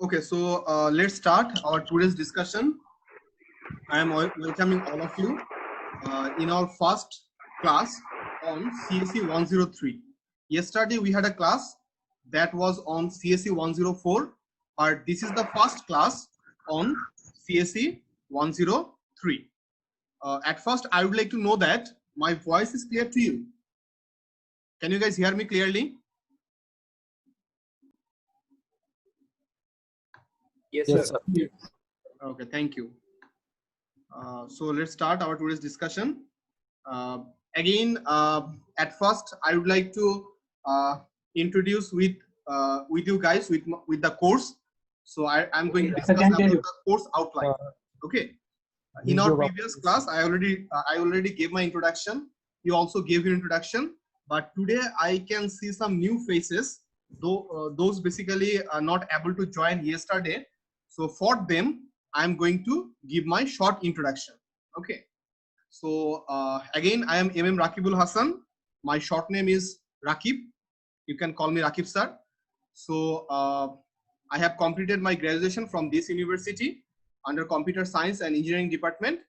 Okay, so let's start our today's discussion. I am welcoming all of you in our first class on CSE 103. Yesterday we had a class that was on CSE 104, but this is the first class on CSE 103. At first, I would like to know that my voice is clear to you. Can you guys hear me clearly? Yes, sir. Okay, thank you. So let's start our today's discussion. Again, at first, I would like to introduce with you guys with the course. So I'm going to discuss about the course outline. Okay. In our previous class, I already gave my introduction. You also gave your introduction, but today I can see some new faces. Though those basically are not able to join yesterday. So for them, I'm going to give my short introduction. Okay. So again, I am MM Rakibul Hassan. My short name is Rakib. You can call me Rakib sir. So I have completed my graduation from this university under Computer Science and Engineering Department.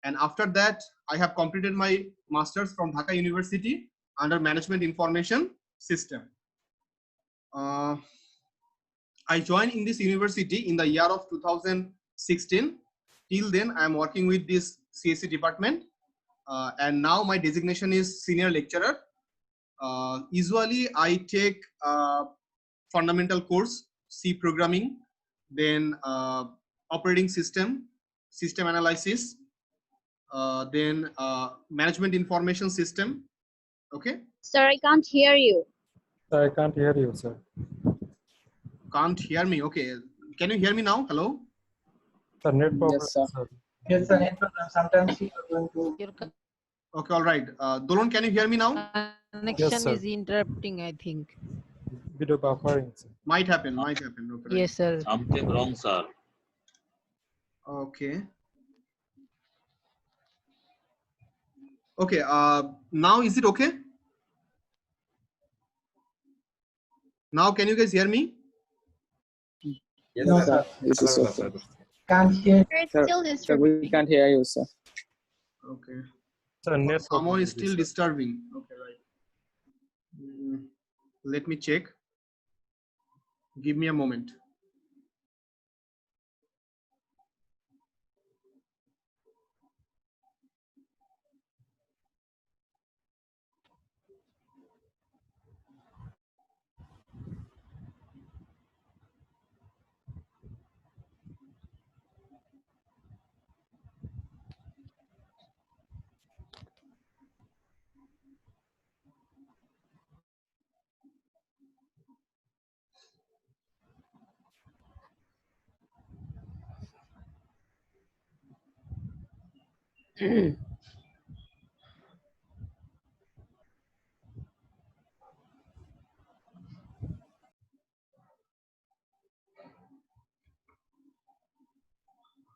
And after that, I have completed my master's from Dhaka University under Management Information System. I joined in this university in the year of 2016. Till then, I am working with this CSE department. And now my designation is senior lecturer. Usually I take fundamental course, C programming, then operating system, system analysis, then management information system. Okay. Sir, I can't hear you. Sir, I can't hear you, sir. Can't hear me. Okay. Can you hear me now? Hello. Sir, net problem, Yes, sir. sir. Yes, sir. Net problem. Sometimes you are going to. Okay. All right. Dolon, can you hear me now? Connection sir. is interrupting, I think. Video buffering, sir. Might happen. Might happen. Okay. Right. Yes, sir. Something wrong, sir. Okay. Okay. Now is it okay? Now can you guys hear me? Yes, no, sir. This is okay. Can't hear. It's Sir, still Sir, disturbing. we can't hear you, sir. Okay. Sir, net Someone is problem, still sir. disturbing. Okay, right. Let me check. Give me a moment.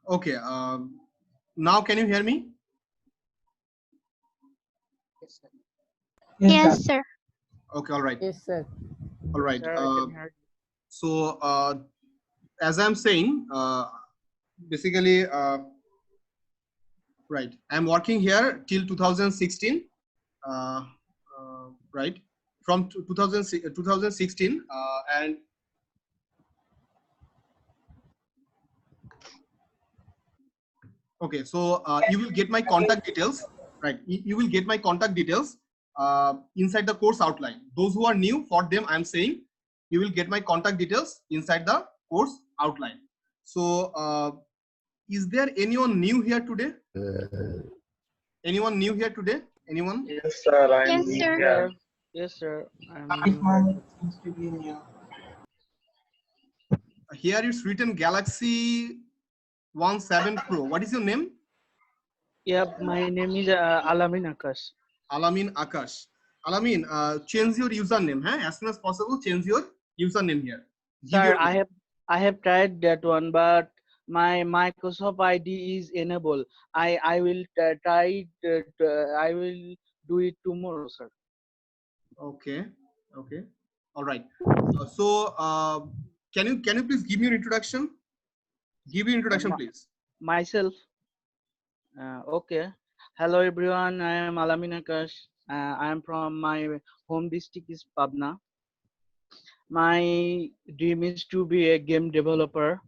Okay. Now can you hear me? Yes, sir. Okay. All right. Yes, sir. All right. Sir, I can hear you. So as I'm saying, basically, right. I'm working here till 2016. Right. From 2016 and okay, so you will get my contact details, right? You will get my contact details inside the course outline. Those who are new, for them, I'm saying you will get my contact details inside the course outline. So, is there anyone new here today? Anyone new here today? Anyone? Yes, sir. Yes, sir. Yes, sir. If Mohammed seems to be new. Here it's written Galaxy 17 Pro. What is your name? Yep, my name is Alamin Akash. Alamin Akash. Alamin, change your username. Huh? As soon as possible, change your username here. Give Sir, your- I have tried that one, but my Microsoft ID is enabled. I will try it, I will do it tomorrow, sir. Okay. Okay. All right. So can you please give me your introduction? Give your introduction, please. Myself. Okay. Hello everyone. I am Alamin Akash. I am from my home district is Pabna. My dream is to be a game developer,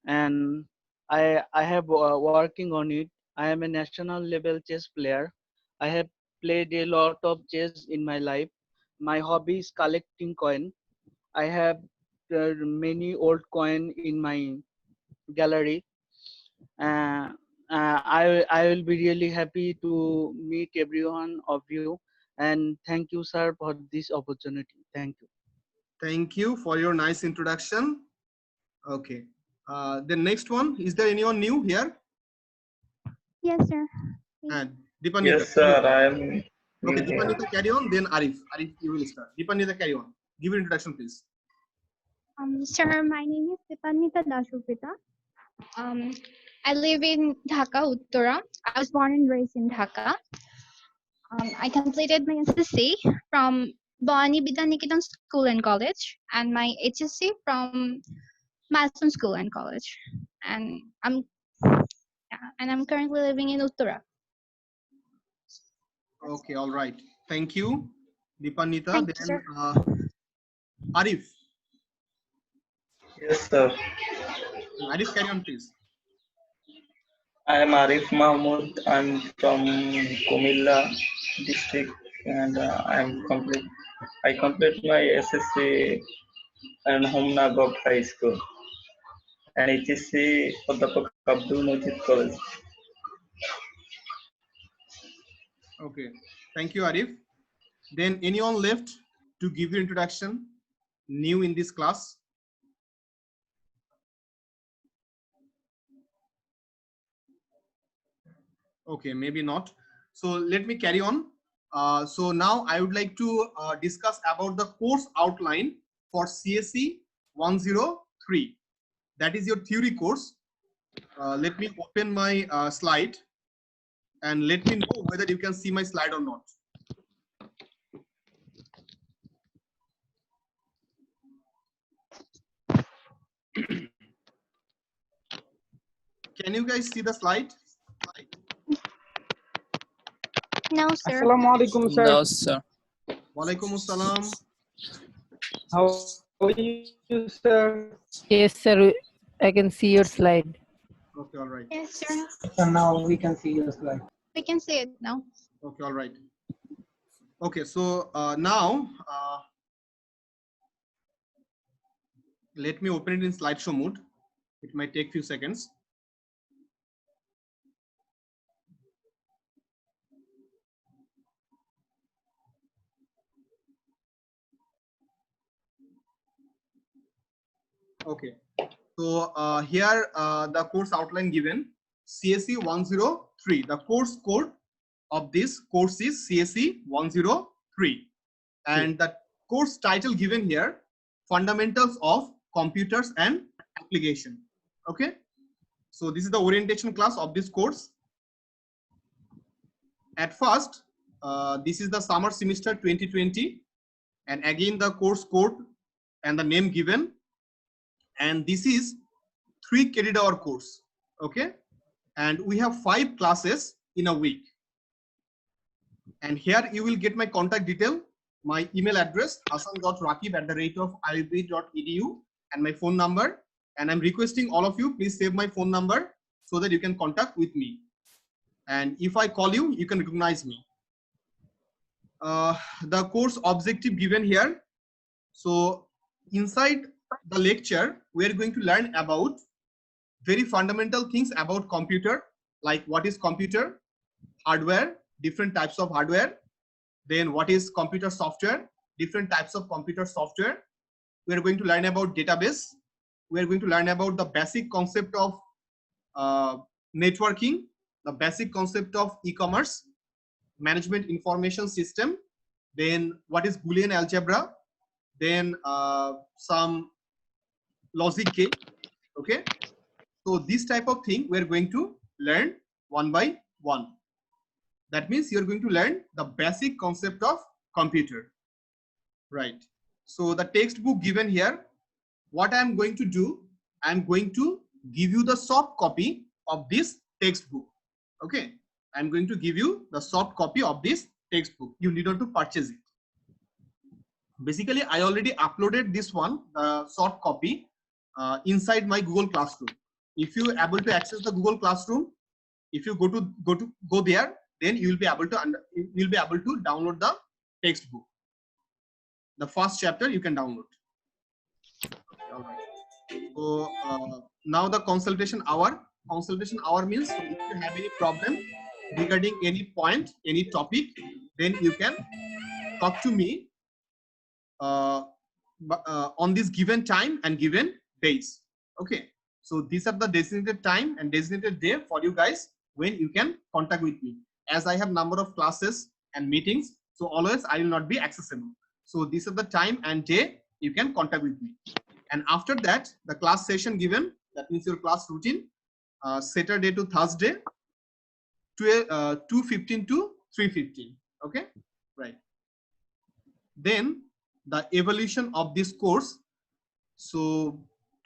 and I have working on it. I am a national level chess player. I have played a lot of chess in my life. My hobby is collecting coin. I have many old coin in my gallery. Uh, I will be really happy to meet everyone of you, and thank you, sir, for this opportunity. Thank you. Thank you for your nice introduction. Okay. The next one, is there anyone new here? Yes, sir. And Deepanita. Yes, sir. I am. Okay, Deepanita, carry on. Then Arif. Arif, you will start. Deepanita, carry on. Give your introduction, please. Sir, my name is Deepanita Dasupita. I live in Dhaka, Uttara. I was born and raised in Dhaka. I completed my SSC from Bhavani Vidyaniketan School and College, and my HSC from Milestone School and College. And I'm currently living in Uttara. Okay, all right. Thank you, Deepanita. Thank you, Then sir. Arif. Yes, sir. Arif, carry on, please. I am Arif Mahmood. I'm from Kumilla district, and I complete my SSC and Homna Gov High School and HSC Odhapak Abdul Majid College. Okay. Thank you, Arif. Then anyone left to give your introduction? New in this class? Okay, maybe not. So let me carry on. So now I would like to discuss about the course outline for CSE 103. That is your theory course. Let me open my slide and let me know whether you can see my slide or not. Can you guys see the slide? No, sir. Assalamualaikum, sir. No, sir. Walaikum assalam. How are you, sir? Yes, sir. I can see your slide. Okay, all right. Yes, sir. So now we can see your slide. We can see it now. Okay, all right. Okay, so now let me open it in slideshow mode. It might take few seconds. Okay, so here the course outline given, CSE 103. The course code of this course is CSE 103, and the course title given here, Fundamentals of Computers and Application. Okay, so this is the orientation class of this course. At first, this is the summer semester 2020, and again the course code and the name given. And this is 3 credit hour course. Okay, and we have 5 classes in a week. And here you will get my contact detail, my email address hasan.rakib@iib.edu, and my phone number. And I'm requesting all of you, please save my phone number so that you can contact with me. And if I call you, you can recognize me. The course objective given here. So inside the lecture, we are going to learn about very fundamental things about computer, like what is computer, hardware, different types of hardware, then what is computer software, different types of computer software. We are going to learn about database. We are going to learn about the basic concept of networking, the basic concept of e-commerce, management information system, then what is Boolean algebra, then some logic gate. Okay, so this type of thing we are going to learn one by one. That means you're going to learn the basic concept of computer, right? So the textbook given here, what I am going to do, I am going to give you the soft copy of this textbook. Okay, I am going to give you the soft copy of this textbook. You need not to purchase it. Basically, I already uploaded this one, the soft copy, inside my Google Classroom. If you are able to access the Google Classroom, if you go there, then you will be able to download the textbook. The first chapter you can download. All right. So now the consultation hour. Consultation hour means if you have any problem regarding any point, any topic, then you can talk to me on this given time and given days. Okay. So these are the designated time and designated day for you guys when you can contact with me. As I have number of classes and meetings, so always I will not be accessible. So these are the time and day you can contact with me. And after that, the class session given, that means your class routine, Saturday to Thursday, 2:15 to 3:15. Okay, right. Then the evaluation of this course. So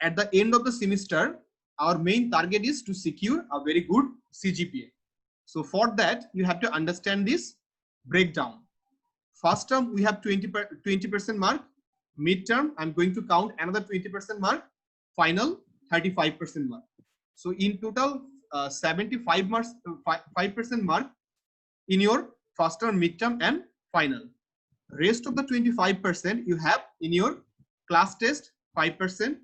at the end of the semester, our main target is to secure a very good CGPA. So for that, you have to understand this breakdown. First term, we have 20% mark. Midterm, I'm going to count another 20% mark. Final, 35% mark. So in total, 75 marks, 5% mark in your first term, midterm, and final. Rest of the 25% you have in your class test, 5%,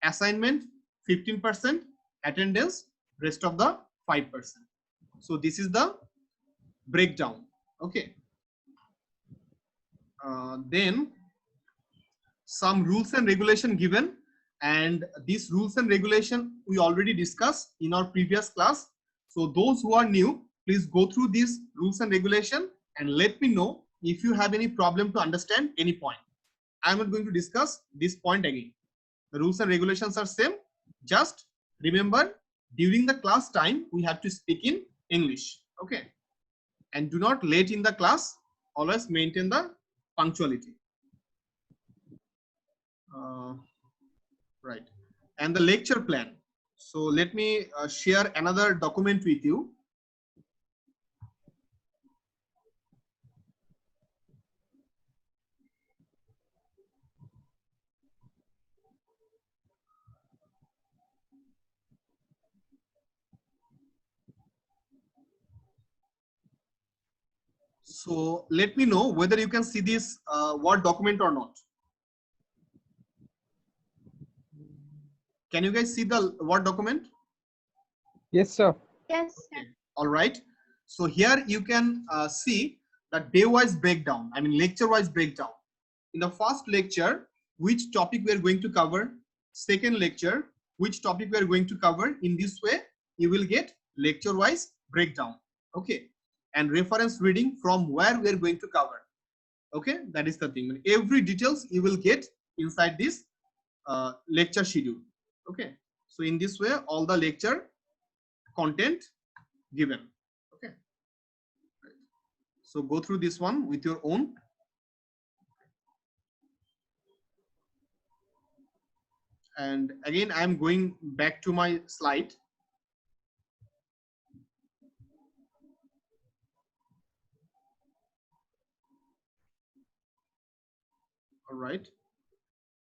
assignment, 15%, attendance, rest of the 5%. So this is the breakdown. Okay. Then some rules and regulation given, and these rules and regulation we already discussed in our previous class. So those who are new, please go through these rules and regulation and let me know if you have any problem to understand any point. I'm not going to discuss this point again. The rules and regulations are same. Just remember, during the class time we have to speak in English. Okay, and do not late in the class. Always maintain the punctuality. Right. And the lecture plan. So let me share another document with you. So let me know whether you can see this Word document or not. Can you guys see the Word document? Yes, sir. Yes, sir. Okay. All right. So here you can see the day-wise breakdown. I mean lecture-wise breakdown. In the first lecture, which topic we are going to cover. Second lecture, which topic we are going to cover. In this way, you will get lecture-wise breakdown. Okay. And reference reading from where we are going to cover. Okay. That is the thing. Every details you will get inside this lecture schedule. Okay. So in this way, all the lecture content given. Okay. So go through this one with your own. And again, I'm going back to my slide. All right.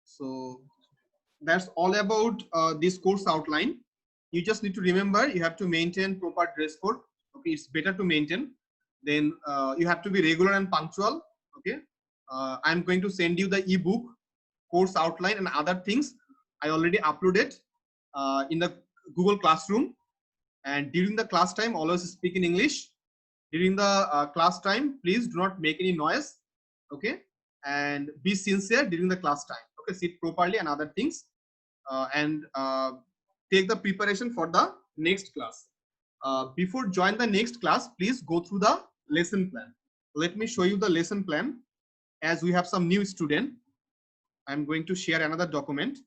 So that's all about this course outline. You just need to remember you have to maintain proper dress code. Okay, it's better to maintain. Then you have to be regular and punctual. Okay, I'm going to send you the ebook, course outline, and other things. I already uploaded in the Google Classroom. And during the class time, always speak in English. During the class time, please do not make any noise. Okay, and be sincere during the class time. Okay, sit properly and other things. And take the preparation for the next class. Before join the next class, please go through the lesson plan. Let me show you the lesson plan. As we have some new student, I'm going to share another document.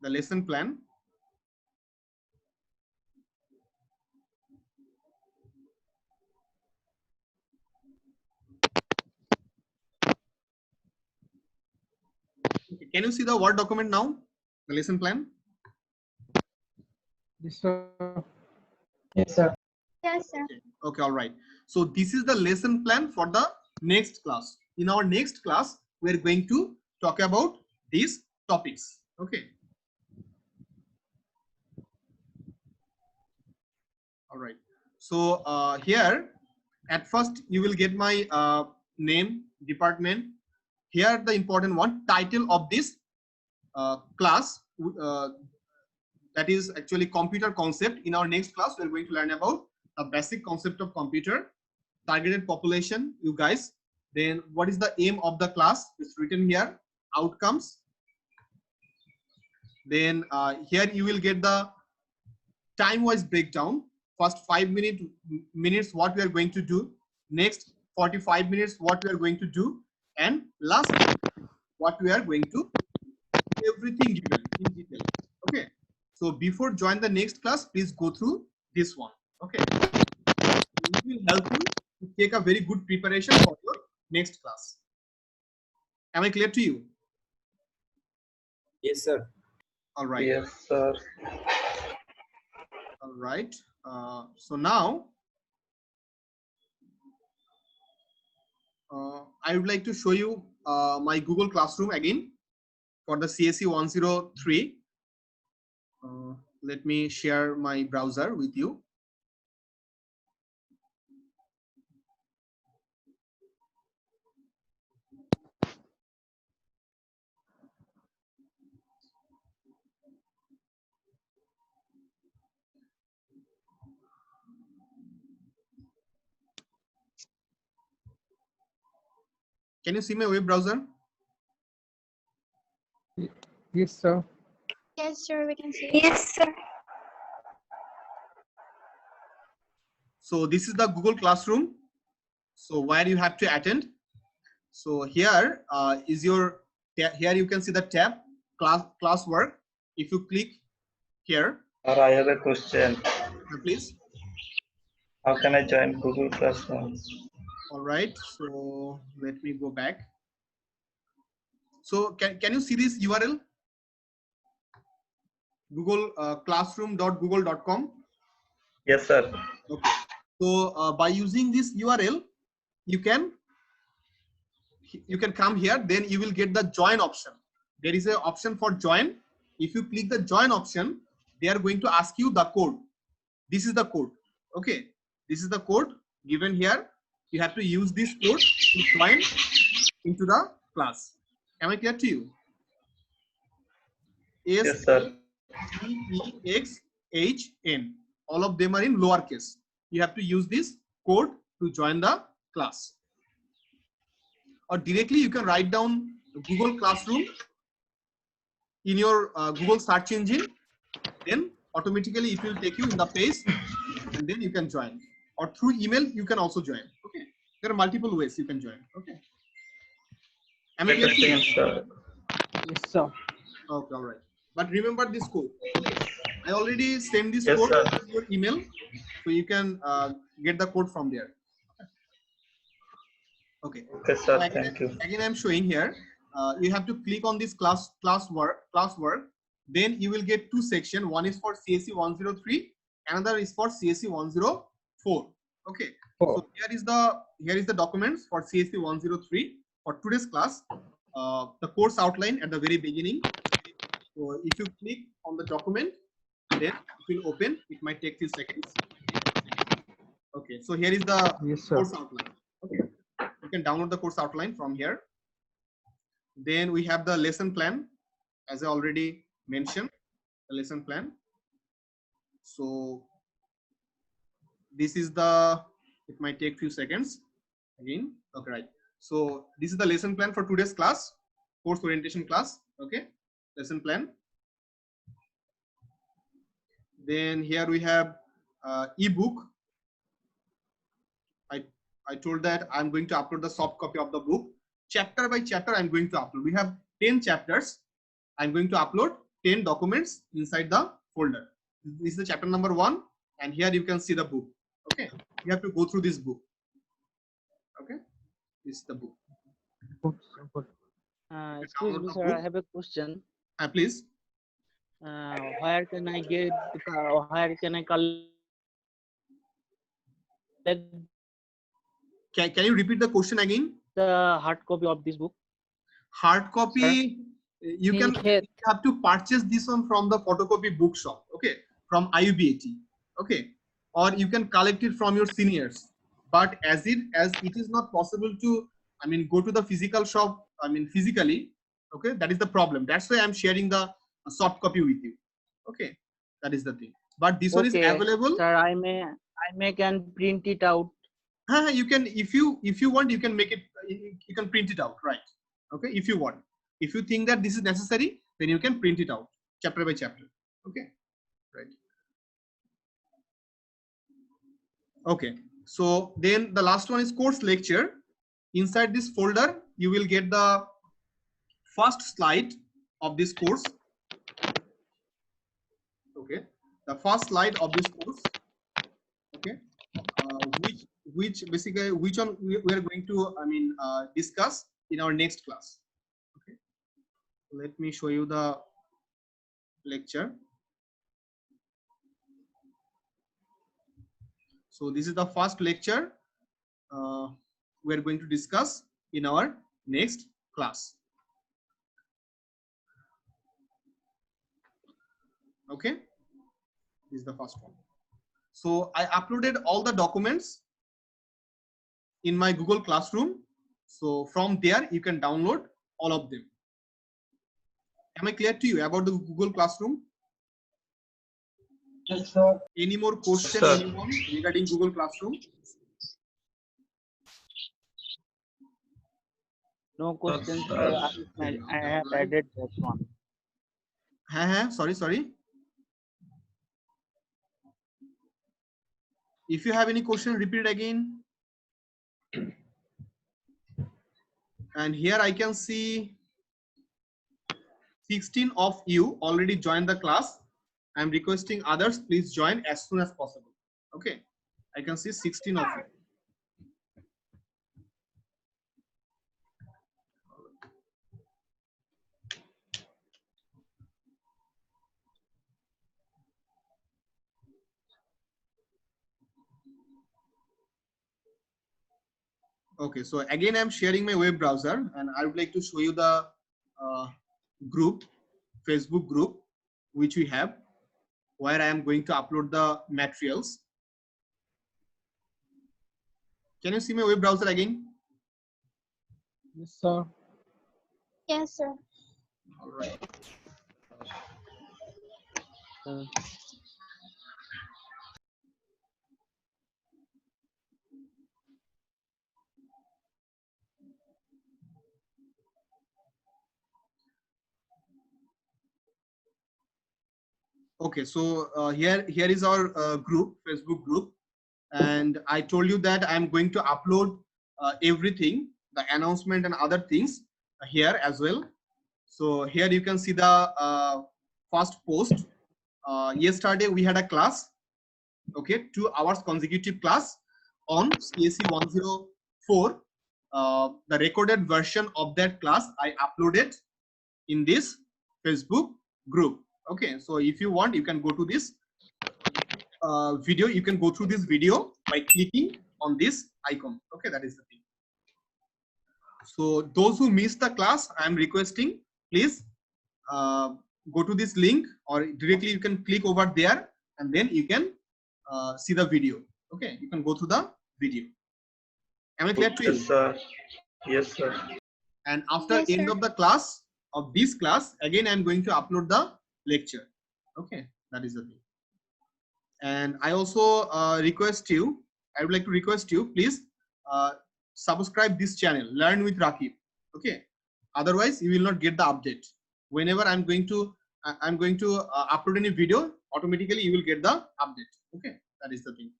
The lesson plan. Can you see the Word document now? The lesson plan? Yes, sir. Yes, sir. Yes, sir. Okay, all right. So this is the lesson plan for the next class. In our next class, we are going to talk about these topics. Okay. All right. So here, at first, you will get my name, department. Here, the important one, title of this class. That is actually computer concept. In our next class, we are going to learn about the basic concept of computer, targeted population, you guys. Then what is the aim of the class? It's written here, outcomes. Then here you will get the time-wise breakdown. First 5 minutes, what we are going to do. Next 45 minutes, what we are going to do. And last, what we are going to, everything given in detail. Okay. So before join the next class, please go through this one. Okay. It will help you to take a very good preparation for your next class. Am I clear to you? Yes, sir. All right. Yes, sir. All right. So now I would like to show you my Google Classroom again for the CSE 103. Let me share my browser with you. Can you see my web browser? Yes, sir. Yes, sir. We can see. Yes, sir. So this is the Google Classroom. So where you have to attend. So here is your, here you can see the tab classwork. If you click here, Sir, I have a question. please. How can I join Google Classroom? All right. So let me go back. So can you see this URL? Google classroom.google.com. Yes, sir. Okay. So by using this URL, you can come here. Then you will get the join option. There is an option for join. If you click the join option, they are going to ask you the code. This is the code. Okay. This is the code given here. You have to use this code to join into the class. Am I clear to you? Yes, sir. SEEXHN. All of them are in lowercase. You have to use this code to join the class. Or directly you can write down Google Classroom in your Google search engine. Then automatically it will take you in the page and then you can join. Or through email you can also join. Okay. There are multiple ways you can join. Okay. Am I clear to you? Sir. Yes, sir. Okay, all right. But remember this code. I already sent this Yes, code sir. to your email, so you can get the code from there. Okay. Okay, So sir. again, Thank you. again, I'm showing here. You have to click on this classwork. Then you will get two sections. One is for CSE 103. Another is for CSE 104. Okay. So here is the documents for CSE 103 for today's class. The course outline at the very beginning. So if you click on the document, then it will open. It might take few seconds. Okay, so here is the Yes, sir. course outline. Okay, you can download the course outline from here. Then we have the lesson plan, as I already mentioned, the lesson plan. So this is the, it might take few seconds again. Okay, right. So this is the lesson plan for today's class, course orientation class. Okay, lesson plan. Then here we have ebook. I told that I'm going to upload the soft copy of the book. Chapter by chapter, I'm going to upload. We have 10 chapters. I'm going to upload 10 documents inside the folder. This is the chapter number 1. And here you can see the book. Okay. You have to go through this book. Okay. This is the book. Excuse download me, the sir. I book. have a question. Please. Where can I get? Where can I collect Can you repeat the question again? the hard copy of this book? Hard copy, you He'll can get. have to purchase this one from the photocopy bookshop, okay, from IUBAT, okay, or you can collect it from your seniors. But as it is not possible to, I mean, go to the physical shop, I mean, physically, okay, that is the problem. That's why I'm sharing the soft copy with you, okay, that is the thing. But this one is Okay, available. sir. I may can print it out. You can, if you want, you can make it, you can print it out, right? Okay, if you want. If you think that this is necessary, then you can print it out chapter by chapter. Okay, right. Okay, so then the last one is course lecture. Inside this folder, you will get the first slide of this course. Okay, the first slide of this course. Okay, which basically which one we are going to, I mean, discuss in our next class. Okay, let me show you the lecture. So this is the first lecture we are going to discuss in our next class. Okay, this is the first one. So I uploaded all the documents in my Google Classroom. So from there you can download all of them. Am I clear to you about the Google Classroom? Yes, sir. Any more questions, Sir. anyone, regarding Google Classroom? No questions, sir. sir. I have added that one. Sorry. If you have any question, repeat it again. And here I can see 16 of you already joined the class. I'm requesting others, please join as soon as possible. Okay, I can see 16 of you. Okay, so again, I'm sharing my web browser and I would like to show you the group, Facebook group, which we have, where I am going to upload the materials. Can you see my web browser again? Yes, sir. Yes, sir. All right. Okay, so here is our group, Facebook group, and I told you that I'm going to upload everything, the announcement and other things here as well. So here you can see the first post. Yesterday we had a class, okay, 2 hours consecutive class on CSE 104. The recorded version of that class I uploaded in this Facebook group. Okay, so if you want, you can go to this video. You can go through this video by clicking on this icon. Okay, that is the thing. So those who missed the class, I am requesting, please go to this link, or directly you can click over there and then you can see the video. Okay, you can go through the video. Am I clear to you? Yes, sir. Yes, sir. And after Yes, end sir. of the class of this class, again I'm going to upload the lecture. Okay, that is the thing. And I also request you, I would like to request you, please subscribe this channel, Learn with Rakib. Okay, otherwise you will not get the update. Whenever I'm going to upload any video, automatically you will get the update. Okay, that is the thing.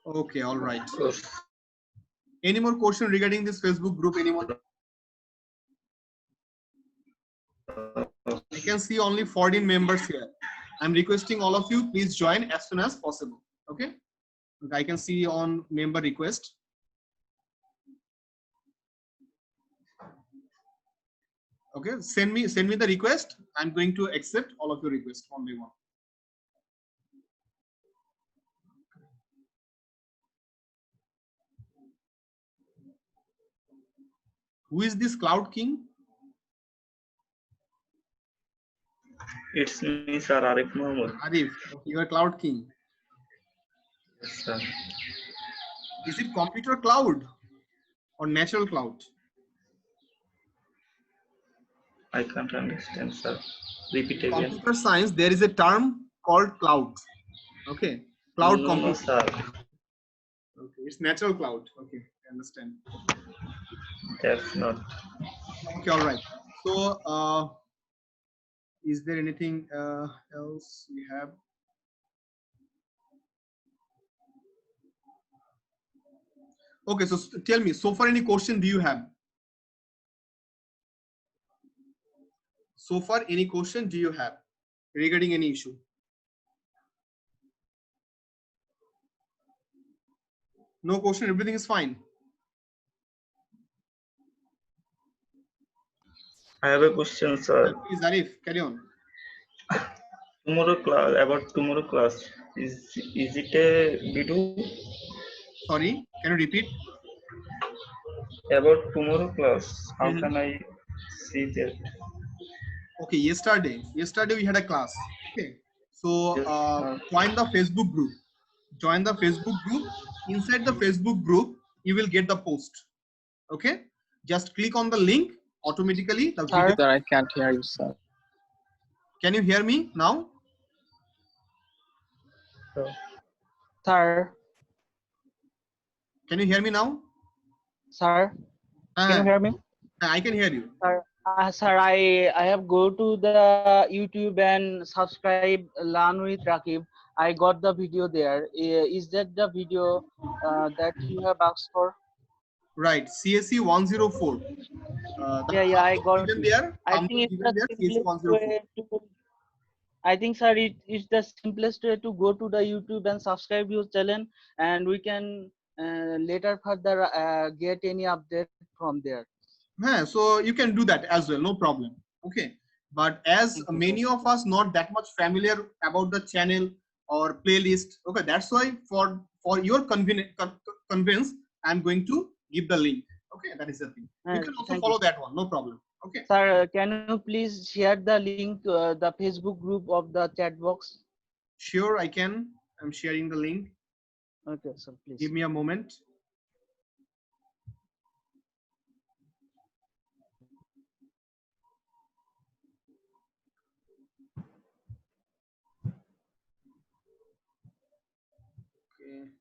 Okay, all right. Yes. Any more question regarding this Facebook group? Anyone? I can see only 14 members here. I'm requesting all of you, please join as soon as possible. Okay, I can see on member request. Okay, send me the request. I'm going to accept all of your requests one by one. Who is this Cloud King? It's me, sir, Arif Mahmood. Arif, you are Cloud King. Yes, sir. Is it computer cloud or natural cloud? I can't understand, sir. Repeat In again. computer science, there is a term called cloud. Okay, cloud No, computing. sir. Okay, it's natural cloud. Okay, I understand. That's not. Okay, all right. So, is there anything else we have? Okay, so tell me, so far any question do you have? So far any question do you have regarding any issue? No question, everything is fine. I have a question, sir. Please, Arif, carry on. Tomorrow class, about tomorrow class. Is it a video? Sorry, can you repeat? About tomorrow class, how Mhm. can I see that? Okay, yesterday we had a class. Okay, so Yes, join the Facebook group. Join the Facebook group. Inside the Facebook group, you will get the post. Okay, just click on the link. Automatically, the Sir, video. I can't hear you, sir. Can you hear me now? Sir, Can you hear me now? sir, can you Uh, hear me? I can hear you. Sir, I have go to the YouTube and subscribe Learn with Rakib. I got the video there. Is that the video that you have asked for? Right, CSE 104. The Yeah, I thumb got given it. there. I Thumb think it's given the there. CSE simplest 104. way to. I think, sir, it's the simplest way to go to the YouTube and subscribe your channel, and we can later further get any update from there. Yeah, so you can do that as well, no problem. Okay, but as Thank you, sir. many of us not that much familiar about the channel or playlist, okay, that's why for your convenience, I'm going to give the link. Okay, that is the thing. You can also Thank follow you, that one, no problem. Okay, sir. Can you please share the link to the Facebook group of the chat box? sure, I can. I'm sharing the link. Okay, sir, please. Give me a moment. Okay.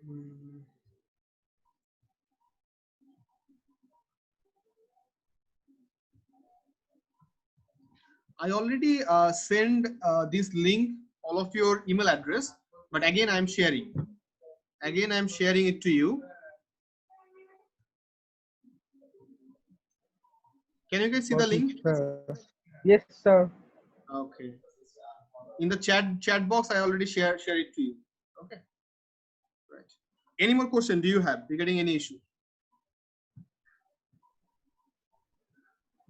Hmm. I already send this link all of your email address, but again I'm sharing. Again I'm sharing it to you. Can you guys see the link? Yes, sir. Okay. In the chat box, I already share it to you. Okay. Right. Any more question do you have regarding any issue?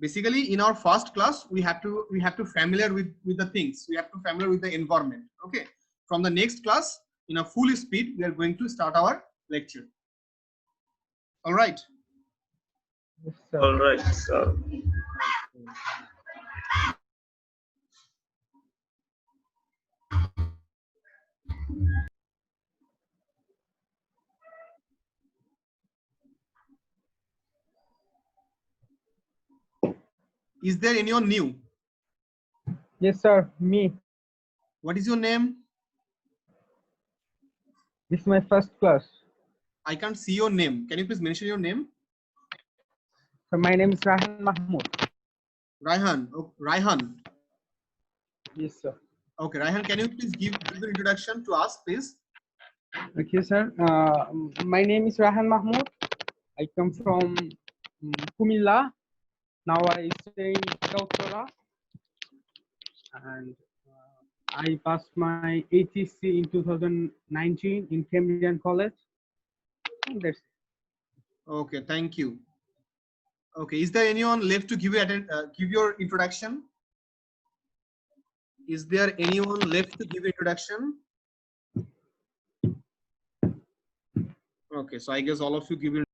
Basically, in our first class, we have to familiar with the things. We have to familiar with the environment. Okay. From the next class, in a full speed, we are going to start our lecture. All right. Yes, sir. all right, sir. Is there anyone new? Yes, sir. Me. What is your name? This is my first class. I can't see your name. Can you please mention your name? So my name is Rahan Mahmood. Raihan. Oh, Raihan. Yes, sir. Okay, Raihan, can you please give the introduction to us, please? Okay, sir. My name is Rahan Mahmood. I come from Kumilla. Now I stay in Kautora. And I passed my HSC in 2019 in Cambridge College. And that's Okay, thank you. Okay, is there anyone left to give you give your introduction? Is there anyone left to give introduction? Okay, so I guess all of you give your